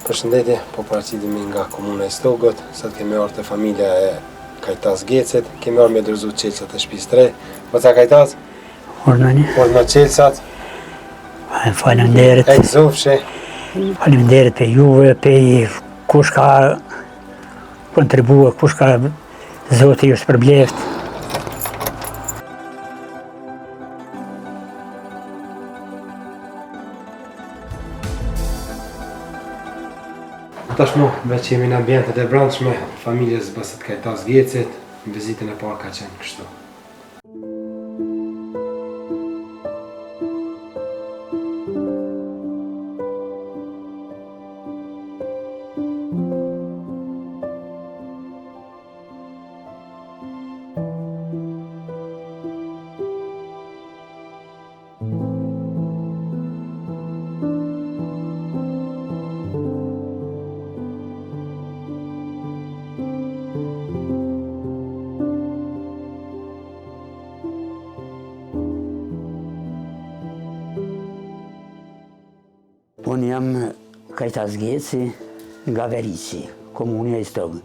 Përshëndetje, po paraqitemi nga komuna e Stogët, sot kemi ardhur te familja e Kajtas Gecit, kemi ardhur me dorëzu çelësat e shtëpisë 3. Moca Kajtas? Orna çelësat. Faleminderit. Zofshi. Faleminderit pe juve, pe kush ka kontribuar, kush ka Zoti ju shpërbleft. Tashmë veç jemi në ambientet e brendshme, familjes Basit Kajtas Gecit, vizitën e parë ka qenë kështu. Unë jam Kajtas Geci nga Verici, komunja e Stogë.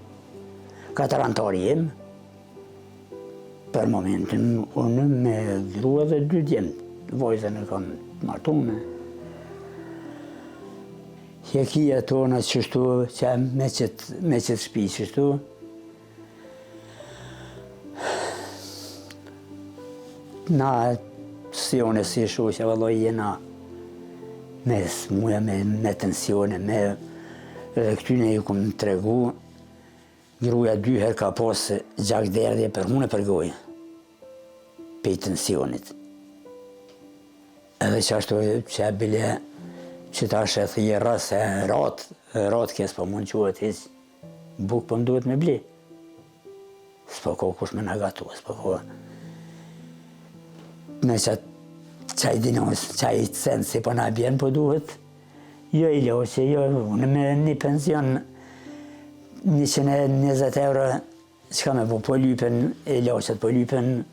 4 antar jem, për momentin unë me grua dhe 2 djemt, vajzën e kam martume. Hjekia tona qështu, që me qëtë shpi qështu. Na sione si shoqja valloj jena me tensione, edhe këtyne ju kom tregu, gruja 2 herë ka posë gjakderdhje për mune për gojë, pe tensionit. Edhe që ashtu që e bile që ta shëthë i rrasë e ratë kjesë po mund quhet hiq, bukë po më duhet me bli. S'po ko kush me në gatu, s'po ko. Me qaj dinos, qaj cent si po na bjen po duhet, jo i loqe, jo, unë me një pension 120 euro, qka me po lypen, i loqet po lypen,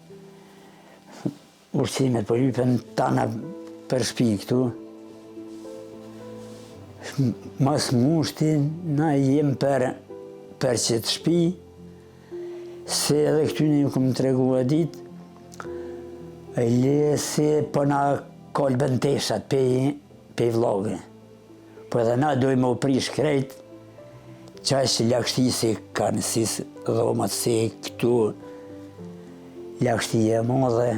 ushqimet po lypen, tana për shpi këtu. Mas mushti, na jem për qëtë shpi, se edhe këtyne ju kom tregua ditë, e le se po na kolben teshat pe vlogë. Po edhe na dojmë u prish krejt, qash lakshti se ka nësis dhomat se këtu lakshti e modhe,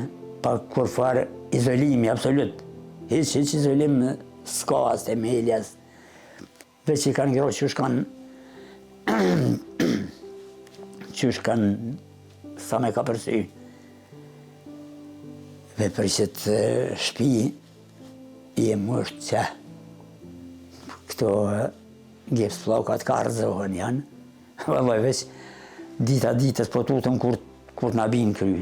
pa kur farë izolimi absolut. Hiq izolim s'ka as të meljas, veç i kanë gro qysh kanë sa me ka përsy. Dhe për qëtë shpi, jem është që këto gjeps plakat ka rëzohen janë. Vëlloj veç ditës po tutën kur na bin kry.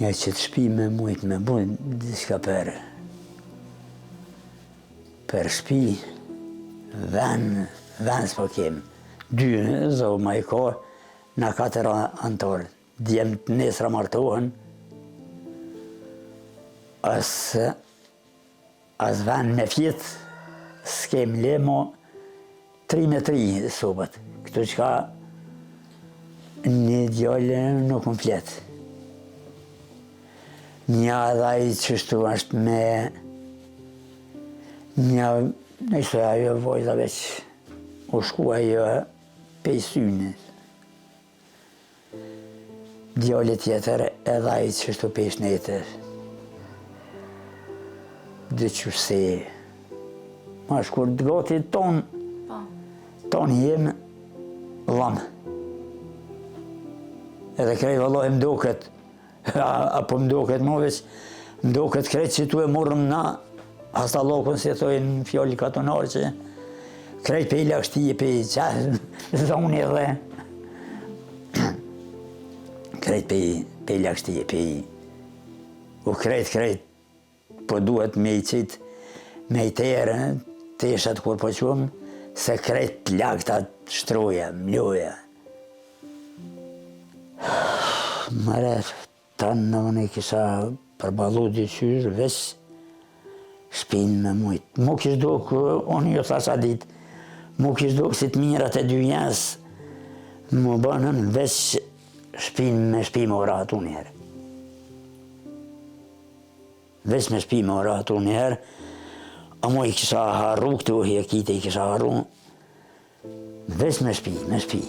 Një qëtë shpi me mujtë me bujnë, diçka për shpi, ven s'po kem. 2 zohë ma i ka, na 4 antarë, djemt nesra martohen, as ven me fjetë, s'kem lemo 3 me 3 sobat. Këtu qka një djallë nuk më fletë. Një dhaj qështu është me një ishte ajo vojza veç u shku ajo pej syne. Djallit tjetër edhe ai qështu pej shnetër. Dhe qëse ma shkur të gati ton jem lam. Edhe krej vëlloj mdoket, apo mdoket mo veç, mdoket krejt që tu e morëm na, hasta lokën se thojnë fjallë katonarë që krejt pej lakshtije, pej qasë zoni dhe krejt pej lakshtije, krejt, po duhet me i qitë, me i terë, teshat kur po qumë, se krejt laktat shtroja, mloja. Mare, tanë në unë i kisha përbalu dyqysh, veç shpinë me mujtë. Mu kishë do kë, unë jo thasha ditë, mu kishë do kësit mirat e dy jesë, mu banën veç shpinë me shpi me oratu njerë. Veç me shpi me oratu njerë, a mu i kisha harru këtu, i kite i kisha harru, veç me shpi, me shpi.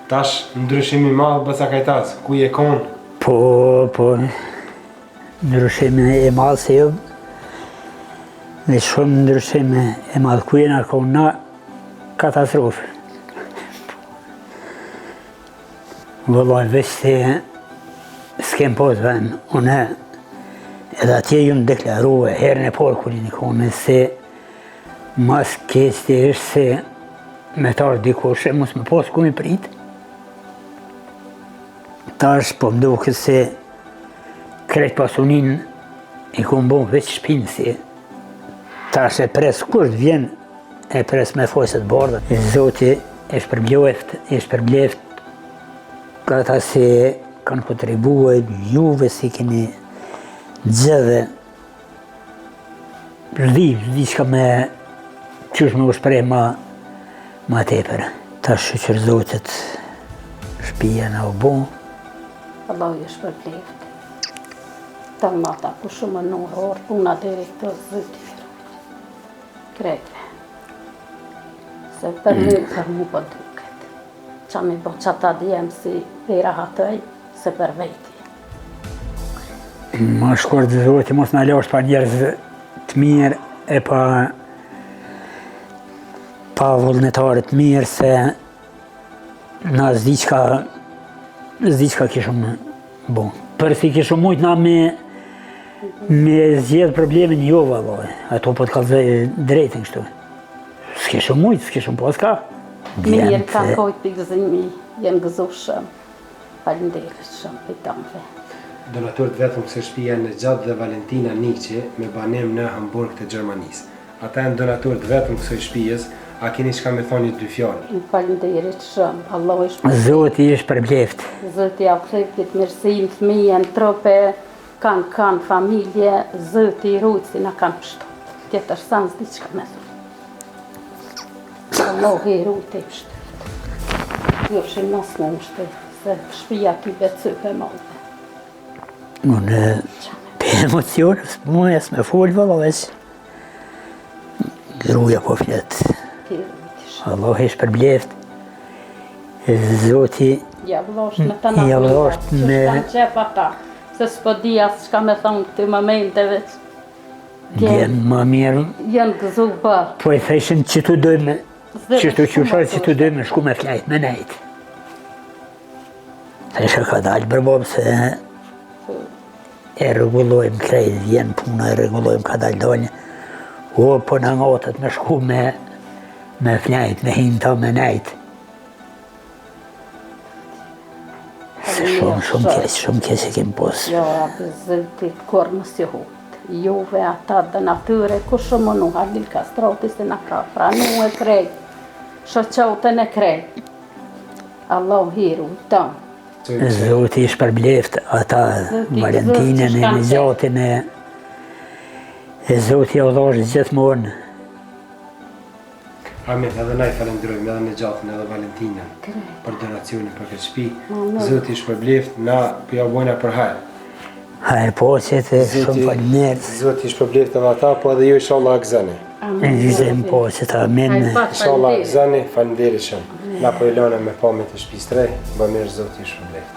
Tash, ndryshimi madh bësa kajtas, ku je konë? Po, ndryshimi e madh se jo, dhe shumë ndryshimi e madh ku jena konë na, katastrofë. Vëllaj, veç se s'kem pas vend, une, edhe atje ju më deklaruve, herën e parë kur jeni konë, se mas kesti është se me tarë dikush e mos me pas ku mi pritë. Tash po më duke se krejt pasunin i ku më bon veç shpinë si. Tash e pres kusht vjen, e pres me fojset bardha. Zoti e shpërbleft ata se kanë kontribue juve si keni gjedhe zdi qka me qysh me u shprej ma tepër. Tash shqyr Zotit shpija na u bon. Allah ju shpërbleft. Ta mata ku shumë në orë, puna deri të zyti krejtve. Se për mu po duket. Qa mi bo që ta djem si vera hatoj, se për vejti. Ma shkurt Zoti mos në lasht pa njerëz të mirë e pa vullnetarë të mirë se na zdi qka kishëm bon. Për si kishëm mujt na me zjedh problemin jo vallaj, ato po t'kallzoj drejtin kështu. S'kishëm mujt, s'kishëm pas ka. Mirë ka kojt për gëzimi, jenë gëzu shumë, falinderit shumë për tamve. Donatorët vetëm kësë shtëpia në Gjatë dhe Valentina Niqi me banem në Hamburg të Gjermanisë. Ata janë donatorët vetëm kësë shtëpijës, a keni shka me thoni dy fjallë? Falinderit shumë, Allah i shpërbleft. Zoti i shpërbleft. Zoti ja këtë mirësim të mijen, trope, kanë familje, Zoti i rujtë si na kanë pështot. Tjetër sanë zdi qka me thunë. Allah i rujtë i pështot. Jo shimë nësë në mështet, se shpija ty becype malve. Unë për emocionës, mëjes me folë vëlla veç. Gruja po fletë. Allah i shpërbleft. Zoti Ja vlosht me të në që shkanë qepa ta, se s'po di asë shka me thonë këty momente veç. Djenë ma mirë. Jenë gëzu bërë. Po e theshin që tu dojme, që tu qusharë që tu dojme shku me flajt, me nejt. Thesha ka dalë bërbom se e regullojmë krejt, vjen puna e regullojmë ka dalë dalë. O, po në ngotët me shku me flajt, me hinta, me nejt. Shumë keq e kemë posë. Jo, abë zëti kur më si hut. Juve ata dhe natyre, ku shumë mënu, Halil Kastroti se në ka pranu e krejt, shoqotën e krejt. Allah hiru, tonë. Zoti i shpërbleft ata Valentinën e Nizatin e Zoti ja u dhash gjithmonë. Amin, edhe na i falenderojmë edhe Nizatin edhe Valentinën për donacionin për këtë shtëpi. Zoti i shpërbleft, na po ja bojna për hajër. Hajër po qëtë shumë faleminderit. Zoti i shpërbleft edhe ata, po edhe ju inshallah gëzani. Gjizem po qëtë, amin. Inshallah gëzani, falenderit shumë. Na po i lëna me pamjet e shtëpisë tre, më mirë Zoti i shpërbleft.